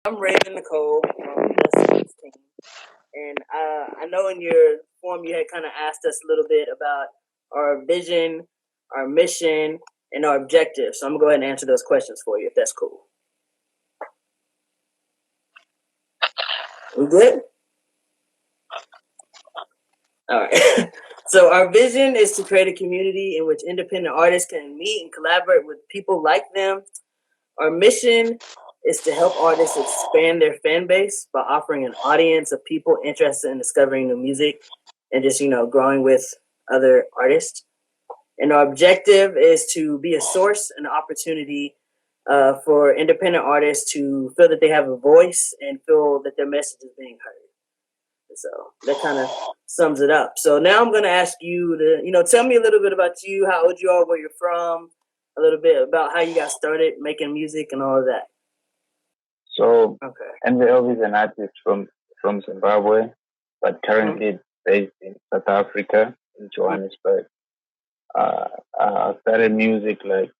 I'm Raven Nicole from the Ascendance team, and I know in your form you had kind of asked us a little bit about our vision, our mission, and our objective. So I'm gonna go ahead and answer those questions for you, if that's cool. We good? All right. So our vision is to create a community in which independent artists can meet and collaborate with people like them. Our mission is to help artists expand their fan base by offering an audience of people interested in discovering new music and just, growing with other artists. And our objective is to be a source and opportunity for independent artists to feel that they have a voice and feel that their message is being heard. So that kind of sums it up. So now I'm going to ask you to, tell me a little bit about you, how old you are, where you're from, a little bit about how you got started making music and all of that. So, Okay. Elvy is an artist from Zimbabwe, but currently based in South Africa, in Johannesburg. I started music like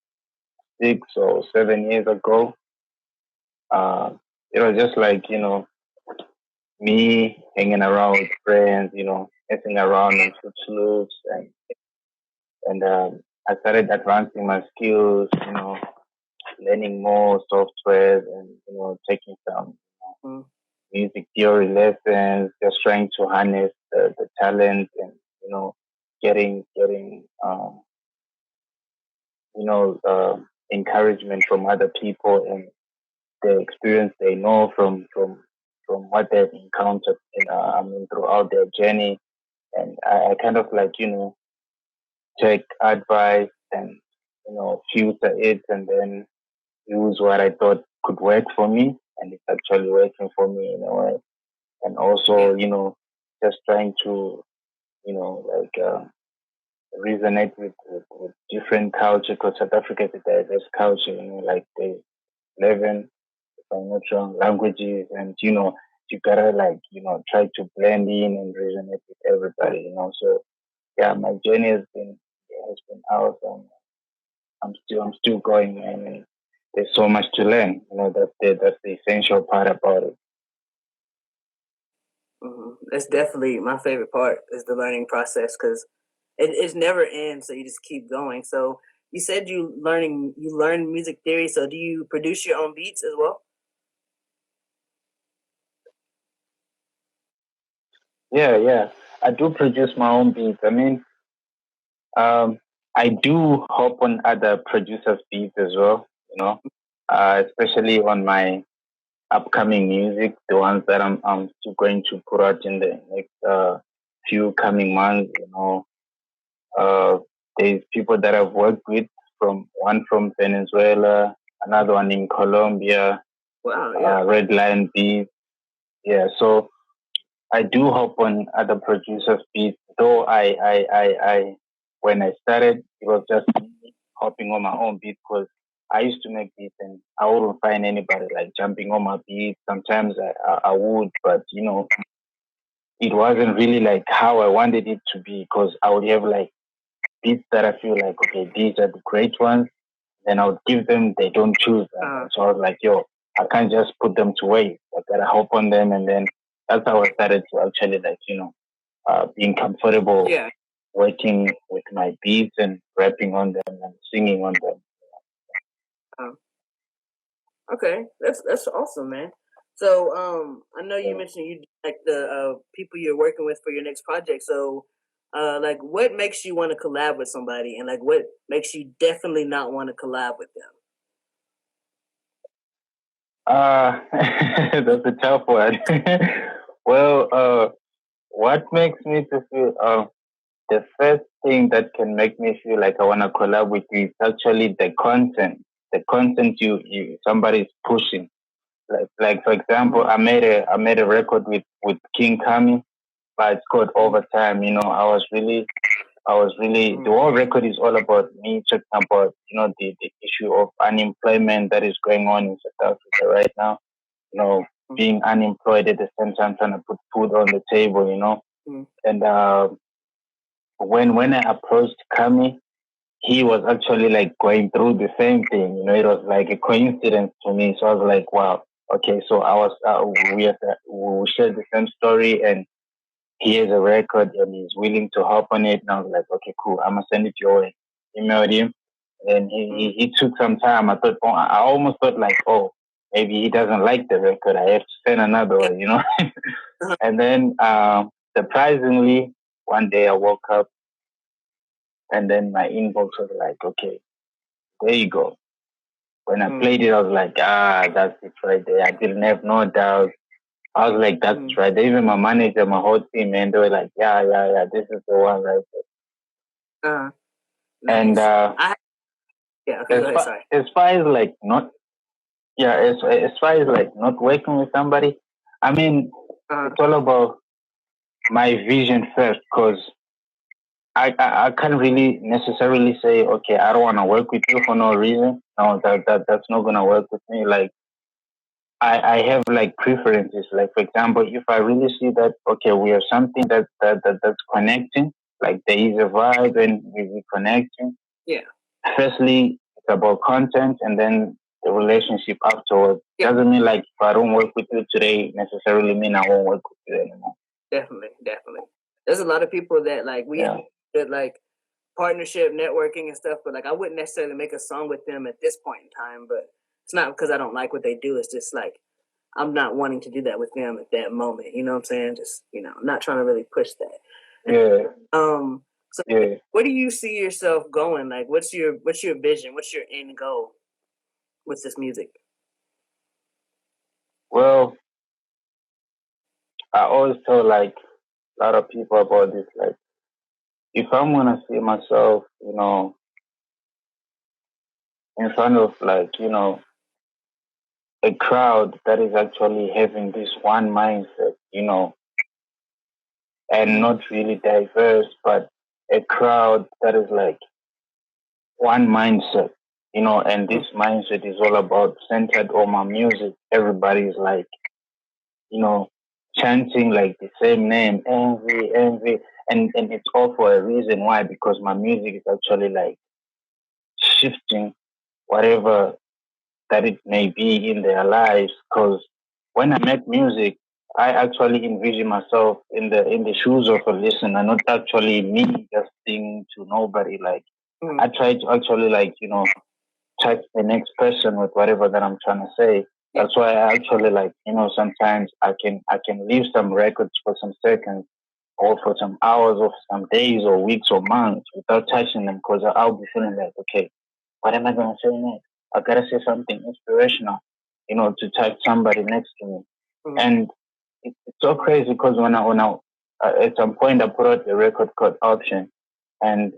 6 or 7 years ago. It was just like, me hanging around with friends, messing around on Fruit Loops, and I started advancing my skills, learning more software and taking some music theory lessons, just trying to harness the talent and getting encouragement from other people and the experience they know from what they've encountered throughout their journey. And I kind of like take advice and filter it and then use what I thought could work for me, and it's actually working for me in a way. And also, just trying to, resonate with different culture, because South Africa is a diverse culture, like the 11, if I'm not wrong, languages, and, you gotta like, try to blend in and resonate with everybody, So, yeah, my journey has been awesome. I'm still going, and there's so much to learn. That's the essential part about it. That's definitely my favorite part is the learning process because it never ends. So you just keep going. So you said you learn music theory. So do you produce your own beats as well? Yeah. I do produce my own beats. I mean, I do hop on other producers' beats as well, especially on my upcoming music, the ones that I'm still going to put out in the next few coming months. Uh, there's people that I've worked with, from one from Venezuela, another one in Colombia, Wow, yeah. Red Lion Beats. Yeah, so I do hop on other producers' beats, though I when I started, it was just me hopping on my own beat because I used to make beats and I wouldn't find anybody like jumping on my beats. Sometimes I would, but it wasn't really like how I wanted it to be, because I would have like beats that I feel like, okay, these are the great ones. Then I would give them, they don't choose them. So I was like, yo, I can't just put them to waste. I gotta hop on them, and then that's how I started to actually like, being comfortable working with my beats and rapping on them and singing on them. Okay, that's awesome, man. So I know you mentioned you like the people you're working with for your next project. So like, what makes you want to collab with somebody, and like, what makes you definitely not want to collab with them? That's a tough one. Well, what makes me to feel the first thing that can make me feel like I want to collab with you is actually the content. The content you somebody is pushing. Like for example, I made a record with King Kami, but it's called Overtime. I was really the whole record is all about me talking about the issue of unemployment that is going on in South Africa right now. Being unemployed at the same time trying to put food on the table. And when I approached Kami, he was actually like going through the same thing. It was like a coincidence to me. So I was like, wow, okay, so we shared the same story, and he has a record and he's willing to hop on it. And I was like, okay, cool. I'm gonna send it your way. Emailed him, and he took some time. I almost thought like, oh, maybe he doesn't like the record. I have to send another one, you know. And then surprisingly, one day I woke up and then my inbox was like, okay, there you go. When I played it, I was like, that's it right there. I didn't have no doubt. I was like, that's right. Even my manager, my whole team, man, they were like, yeah, this is the one right there. Nice. And yeah, okay, go ahead. Sorry. As far as like not, yeah, as far as like not working with somebody, I mean, it's all about my vision first, because I can't really necessarily say, okay, I don't want to work with you for no reason. No, that's not gonna work with me. Like I have like preferences. Like for example, if I really see that okay, we have something that's connecting, like there is a vibe and we connecting. Yeah. Firstly, it's about content, and then the relationship afterwards. Yeah. Doesn't mean like if I don't work with you today, necessarily mean I won't work with you anymore. Definitely. There's a lot of people that like that like partnership, networking and stuff, but like I wouldn't necessarily make a song with them at this point in time. But it's not because I don't like what they do. It's just like I'm not wanting to do that with them at that moment. You know what I'm saying? Just I'm not trying to really push that. Yeah. So where do you see yourself going? Like what's your vision? What's your end goal with this music? Well, I always tell like a lot of people about this. Like, if I'm gonna see myself, in front of like, a crowd that is actually having this one mindset, and not really diverse, but a crowd that is like one mindset, and this mindset is all about centered on my music. Everybody is like, chanting like the same name, Envy, and it's all for a reason. Why? Because my music is actually like shifting whatever that it may be in their lives. Because when I make music, I actually envision myself in the shoes of a listener, not actually me just singing to nobody. Like I try to actually like touch the next person with whatever that I'm trying to say. That's why I actually like sometimes I can leave some records for some seconds or for some hours or some days or weeks or months without touching them, because I'll be feeling like, okay, what am I gonna say next? I gotta say something inspirational, to touch somebody next to me. And it's so crazy because when I at some point I put out the record called Option, and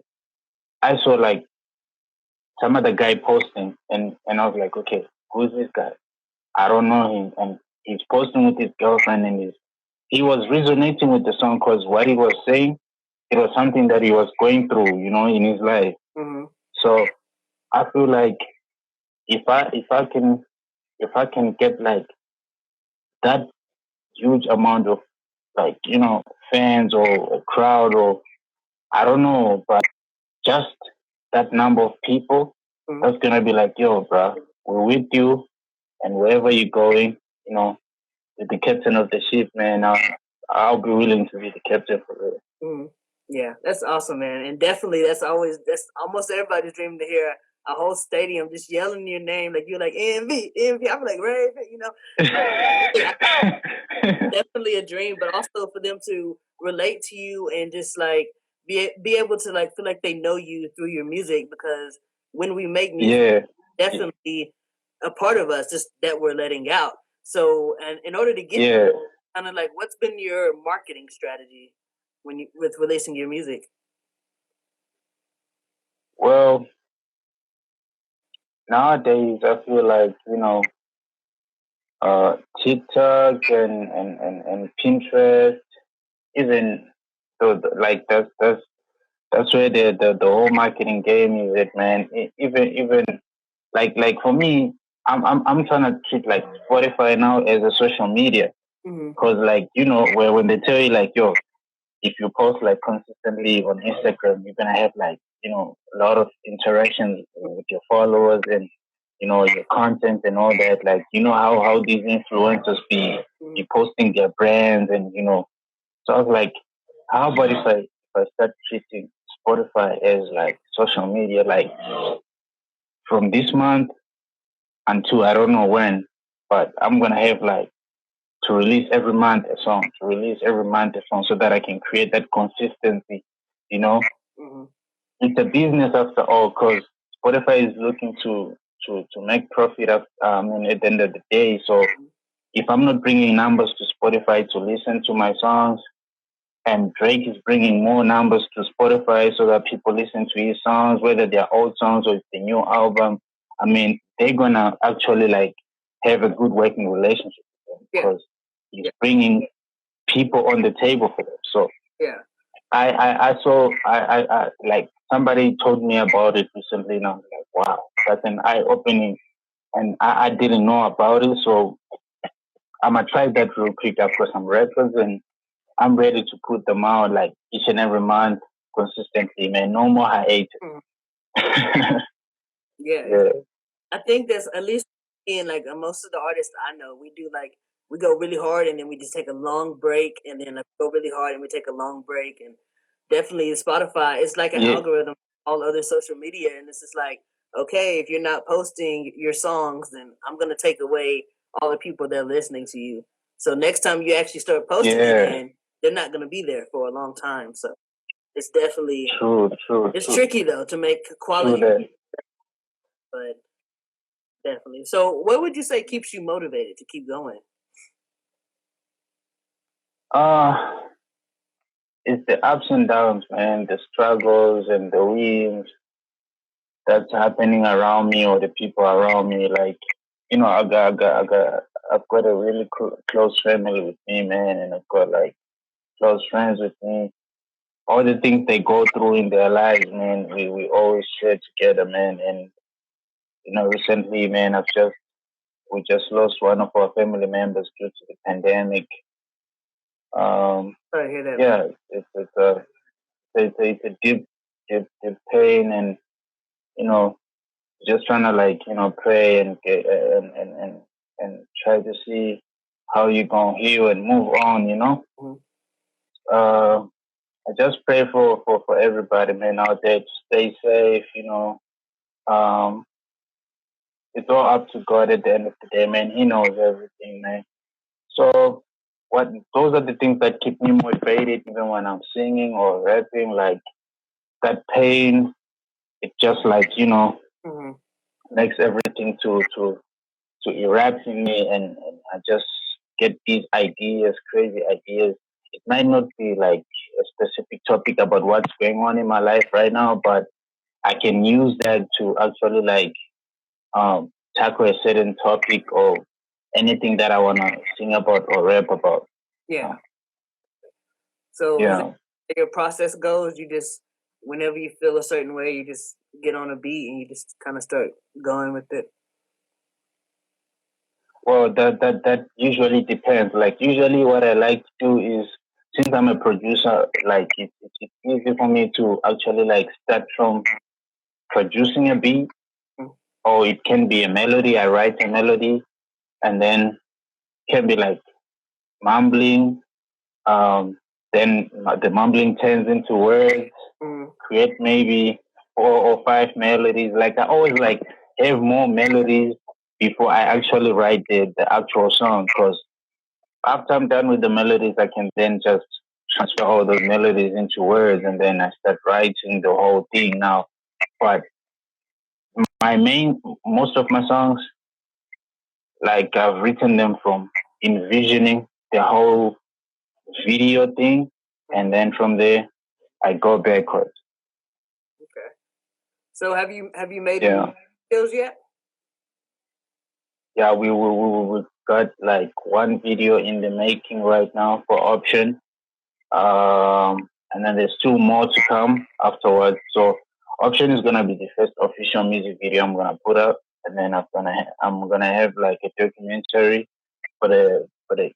I saw like some other guy posting, and I was like, okay, who's this guy? I don't know him, and he's posting with his girlfriend, and he was resonating with the song because what he was saying, it was something that he was going through, in his life. So I feel like if I can get like that huge amount of like fans or a crowd, or I don't know, but just that number of people, that's gonna be like, yo, bro, we're with you, and wherever you're going, with the captain of the ship, man, I'll be willing to be the captain for real. Yeah, that's awesome, man, and definitely that's almost everybody's dream to hear a whole stadium just yelling your name, like you're like Envy. I'm like, right, definitely a dream, but also for them to relate to you and just like be able to like feel like they know you through your music, because when we make music, definitely a part of us just that we're letting out. So, and in order to get kind of like, what's been your marketing strategy with releasing your music? Well, nowadays I feel like TikTok and Pinterest, even so, like that's where the whole marketing game is at, man. Even like for me, I'm trying to treat like Spotify now as a social media, because like where when they tell you like, yo, if you post like consistently on Instagram, you're gonna have like a lot of interactions with your followers, and your content and all that. Like, how these influencers be posting their brands and, So I was like, how about if I start treating Spotify as like social media, like from this month until I don't know when, but I'm gonna have like to release every month a song, so that I can create that consistency. You know, Mm-hmm. it's a business after all, because Spotify is looking to make profit at the end of the day. So if I'm not bringing numbers to Spotify to listen to my songs, and Drake is bringing more numbers to Spotify so that people listen to his songs, whether they're old songs or it's the new album. I mean, they're gonna actually like have a good working relationship with him because he's bringing people on the table for them. So I saw I like somebody told me about it recently, and I was like, wow, that's an eye opening, and I didn't know about it. So I'm gonna try that real quick. I've got some records and I'm ready to put them out like each and every month consistently, man. No more hiatus. Yeah. I think that's at least in like most of the artists I know, we do like we go really hard and then we just take a long break and then go really hard and we take a long break and definitely Spotify it's like an algorithm, all other social media, and it's just like, okay, if you're not posting your songs, then I'm gonna take away all the people that are listening to you. So next time you actually start posting again, they're not gonna be there for a long time. So it's definitely true. It's tricky though to make quality, but definitely. So, what would you say keeps you motivated to keep going? It's the ups and downs, man. The struggles and the wins that's happening around me or the people around me. Like, I've got a really close family with me, man, and I've got like close friends with me. All the things they go through in their lives, man, we always share together, man. And recently, man, we just lost one of our family members due to the pandemic. I hear that. Yeah, it's a deep pain, and just trying to like pray and get and try to see how you gonna heal and move on. I just pray for everybody, man, out there to stay safe. Um, it's all up to God at the end of the day, man. He knows everything, man. So those are the things that keep me motivated even when I'm singing or rapping, like that pain, it just like, makes everything to erupt in me, and I just get these ideas, crazy ideas. It might not be like a specific topic about what's going on in my life right now, but I can use that to actually like tackle a certain topic or anything that I wanna sing about or rap about. Yeah. So your process goes, you just whenever you feel a certain way, you just get on a beat and you just kind of start going with it. Well, that usually depends. Like usually, what I like to do is, since I'm a producer, like it's easy for me to actually like start from producing a beat, or it can be a melody. I write a melody, and then can be like mumbling. Then the mumbling turns into words. Create maybe 4 or 5 melodies. Like I always like have more melodies before I actually write the actual song, because after I'm done with the melodies, I can then just transfer all those melodies into words, and then I start writing the whole thing now. But most of my songs, like I've written them from envisioning the whole video thing, and then from there I go backwards. Okay. So have you made any videos yet? Yeah, we got like one video in the making right now for option. And then there's 2 more to come afterwards. So option is gonna be the first official music video I'm gonna put up, and then I'm gonna have like a documentary for the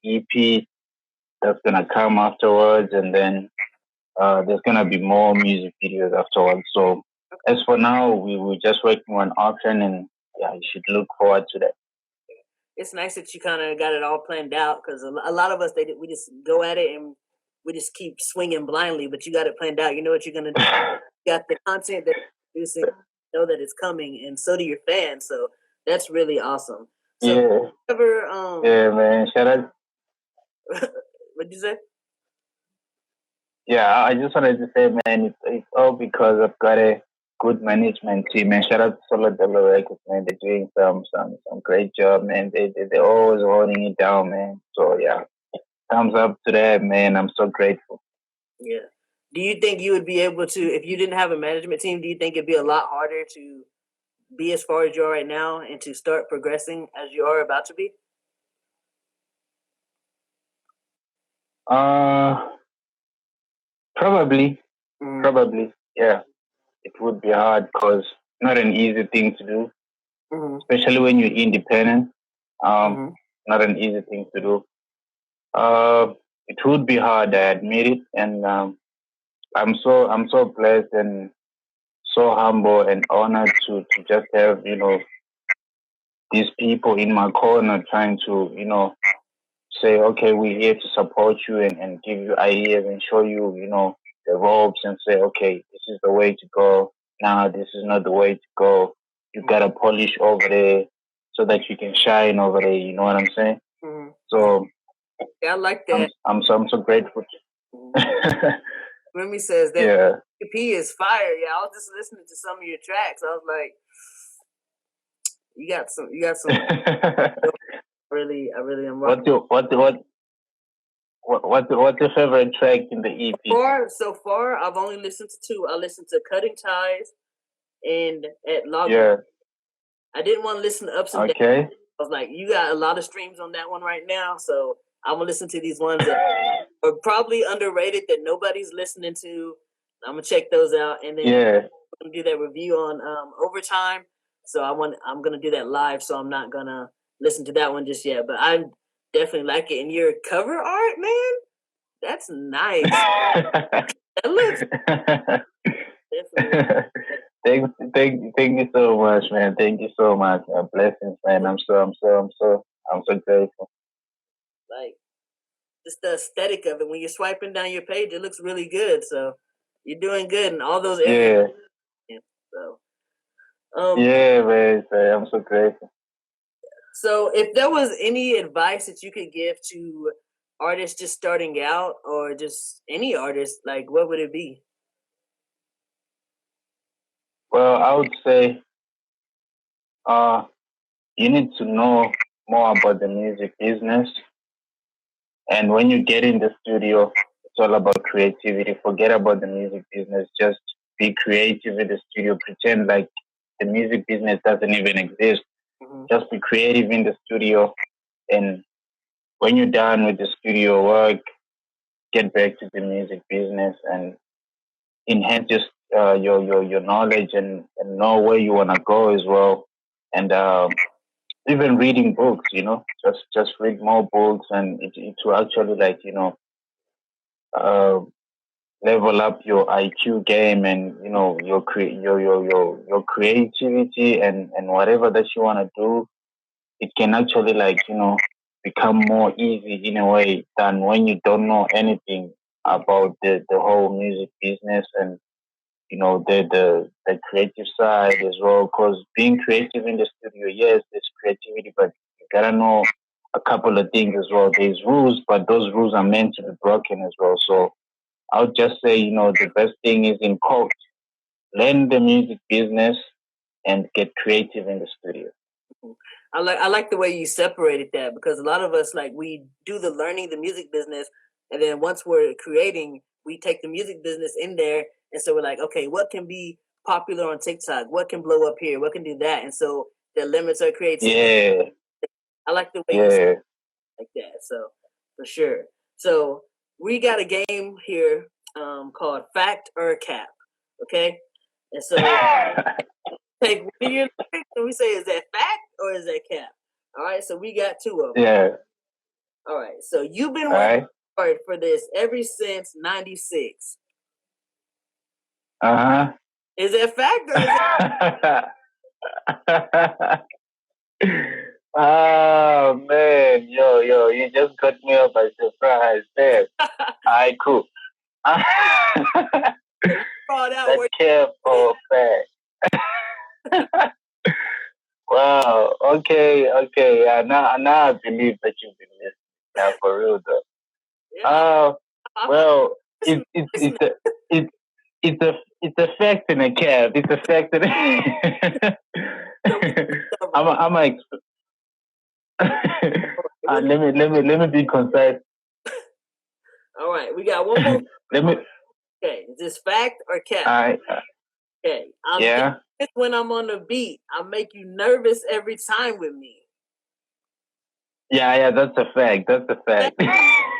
EP that's gonna come afterwards, and then there's gonna be more music videos afterwards. So as for now, we're just working on option, and yeah, you should look forward to that. It's nice that you kind of got it all planned out, because a lot of us we just go at it and we just keep swinging blindly. But you got it planned out. You know what you're gonna do. You got the content that you're producing, you know that it's coming, and so do your fans. So that's really awesome. So Yeah, ever yeah, man. Shout out. what'd you say? Yeah, I just wanted to say, man, it's all because I've got a good management team, man. Shout out to Solo Double Records, man. They're doing some great job, man. They're always holding it down, man. So yeah, thumbs up to that, man. I'm so grateful. Yeah. Do you think you would be able to, if you didn't have a management team? Do you think it'd be a lot harder to be as far as you are right now and to start progressing as you are about to be? Uh, probably, Mm-hmm. probably, yeah. It would be hard because not an easy thing to do, Mm-hmm. especially when you're independent. Mm-hmm. Not an easy thing to do. It would be hard, I admit it, and I'm so blessed and so humble and honored to just have these people in my corner trying to say, okay, we're here to support you and give you ideas and show you the ropes and say, okay, this is the way to go. Now this is not the way to go. You gotta polish over there so that you can shine over there. You know what I'm saying? Mm-hmm. So Yeah, I like that. I'm so grateful. Remy says that Yeah. EP is fire. Yeah, I was just listening to some of your tracks. I was like, you got some really, I really am. What's your favorite track in the EP? So far, I've only listened to two. I listened to Cutting Ties and at Log. Yeah. I didn't want to listen to Ups and Downs. Okay. I was like, you got a lot of streams on that one right now, so I'm gonna listen to these ones that are probably underrated that nobody's listening to. I'm gonna check those out, and then I'm gonna do that review on Overtime. So I'm gonna do that live. So I'm not gonna listen to that one just yet, but I definitely like it. And your cover art, man, that's nice. That looks definitely. Thank you so much, man. Thank you so much. Blessings, man. I'm so grateful. Like just the aesthetic of it. When you're swiping down your page, it looks really good. So you're doing good in all those areas. Yeah. So yeah, man. I'm so grateful. So if there was any advice that you could give to artists just starting out, or just any artist, like what would it be? Well, I would say you need to know more about the music business. And when you get in the studio, it's all about creativity. Forget about the music business. Just be creative in the studio. Pretend like the music business doesn't even exist. Mm-hmm. Just be creative in the studio. And when you're done with the studio work, get back to the music business and enhance just your knowledge and know where you want to go as well. And even reading books, just read more books, and it will actually uh, level up your IQ game and your creativity and whatever that you want to do. It can actually become more easy in a way than when you don't know anything about the whole music business and the creative side as well. Because being creative in the studio, yes, there's creativity, but you gotta know a couple of things as well. There's rules, but those rules are meant to be broken as well. So I would just say, the best thing is in quote, learn the music business and get creative in the studio. I like the way you separated that, because a lot of us, like, we do the learning the music business, and then once we're creating, we take the music business in there, and so we're like, okay, what can be popular on TikTok? What can blow up here? What can do that? And so that limits our creativity. Yeah. I like the way you say it like that. So for sure. So we got a game here called Fact or Cap. Okay, and so take one of your lyrics and we say, is that fact or is that cap? All right, so we got two of them. Yeah. All right, so you've been working hard for this ever since '96. Uh-huh. Is that fact or is that Oh man, yo, you just got me up by surprise there. Alright, cool. Brought out That where kept all fact. Wow. Okay. Yeah. Now I believe that you've been listening. Yeah, for real though. yeah, Well, listen, it's a it's it's affecting a cab. It's affecting. so we I'm a let me be concise. all right, we got one more. Let me. Okay, is this fact or cap? I Okay, I'm yeah. dangerous when I'm on the beat. I make you nervous every time with me. Yeah. That's a fact. That's a fact.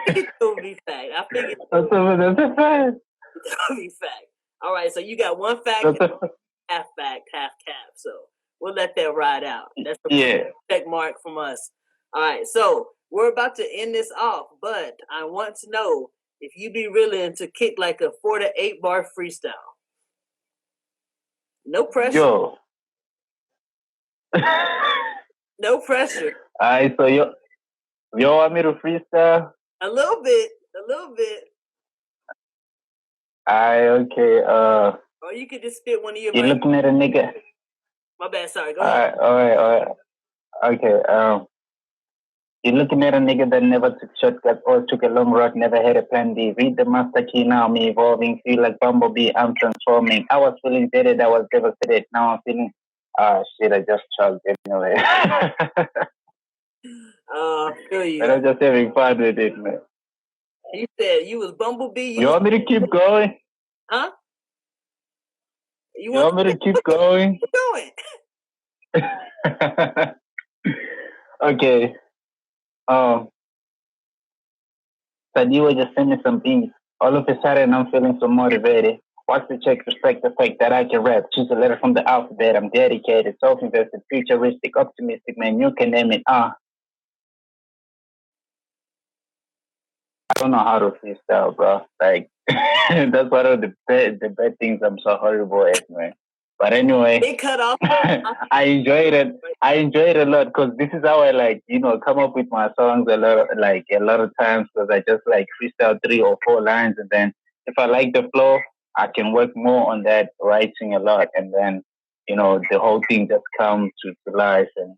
It's gonna be fact. I figured That's a fact. it's gonna be fact. All right, so you got one fact, That's a half fact, half cap. So we'll let that ride out. That's a yeah. check mark from us. All right, so we're about to end this off, but I want to know if you be willing to kick like a 4 to 8 bar freestyle. No pressure. Yo. No pressure. Alright, so you want me to freestyle? A little bit. A little bit. Alright, okay. Or you could just spit one of your You looking at a nigga? My bad, sorry, go ahead. Alright. Okay. You're looking at a nigga that never took shortcuts or took a long road, never had a plan B. Read the master key now, me evolving, feel like Bumblebee, I'm transforming. I was feeling jaded, I was devastated. Now I'm feeling, shit, I just chugged it anyway. Feel you. But I'm just having fun with it, man. You said you was Bumblebee. You want me to keep going? Huh? You want me to keep going? Keep going. Okay. Sadiwa just sent me some beats. All of a sudden, I'm feeling so motivated. Watch the check, respect the fact that I can rap. Choose a letter from the alphabet. I'm dedicated, self-invested, futuristic, optimistic, man. You can name it. I don't know how to freestyle, bro. Like, that's one of the bad things I'm so horrible at, man. But anyway, it cut off. I enjoyed it. I enjoyed it a lot because this is how I come up with my songs a lot of times because I just like freestyle 3 or 4 lines and then if I like the flow, I can work more on that writing a lot and then the whole thing just comes to life and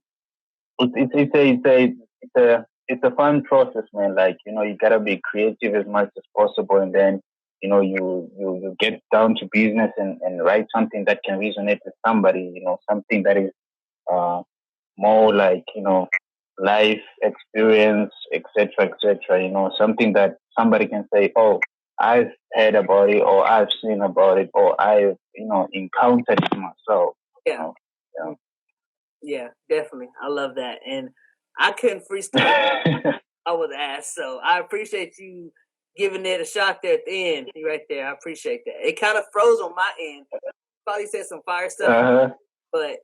it's a fun process, man. Like you gotta be creative as much as possible and then you get down to business and write something that can resonate with somebody, something that is uh, more like, life experience, etc., something that somebody can say, oh, I've heard about it or I've seen about it or I've, encountered it myself. Yeah. Yeah, definitely. I love that. And I couldn't freestyle. I was asked. So I appreciate you giving it a shot there at the end. Right there. I appreciate that. It kind of froze on my end. Probably said some fire stuff. But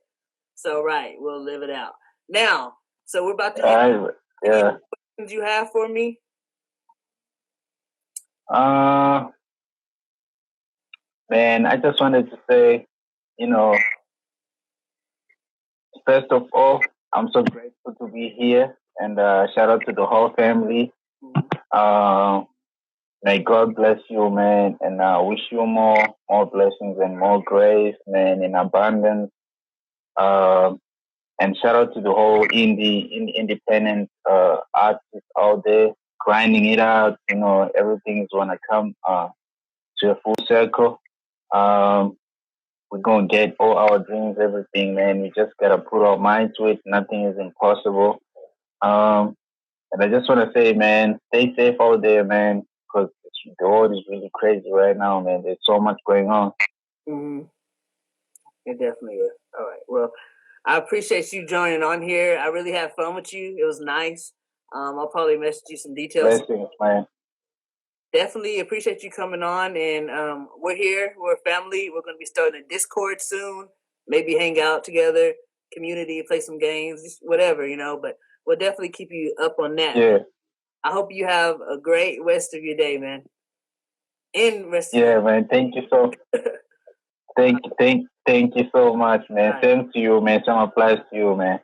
so right, we'll live it out. Now, so we're about to end. Yeah. Questions you have for me? Man, I just wanted to say, first of all, I'm so grateful to be here and shout out to the whole family. May God bless you, man, and I wish you more blessings and more grace, man, in abundance. And shout out to the whole independent artists out there grinding it out. Everything is gonna come to a full circle. We're gonna get all our dreams, everything, man. We just gotta put our mind to it. Nothing is impossible. And I just wanna say, man, stay safe out there, man, because the world is really crazy right now, man. There's so much going on. Mm-hmm. It definitely is. All right. Well, I appreciate you joining on here. I really had fun with you. It was nice. I'll probably message you some details. Blessings, man. Definitely appreciate you coming on, and we're here. We're a family. We're going to be starting a Discord soon. Maybe hang out together, community, play some games, just whatever, But we'll definitely keep you up on that. Yeah. I hope you have a great rest of your day, man. Yeah, man. Thank you so. Thank you so much, man. Alright. Same to you, man. Some applies to you, man.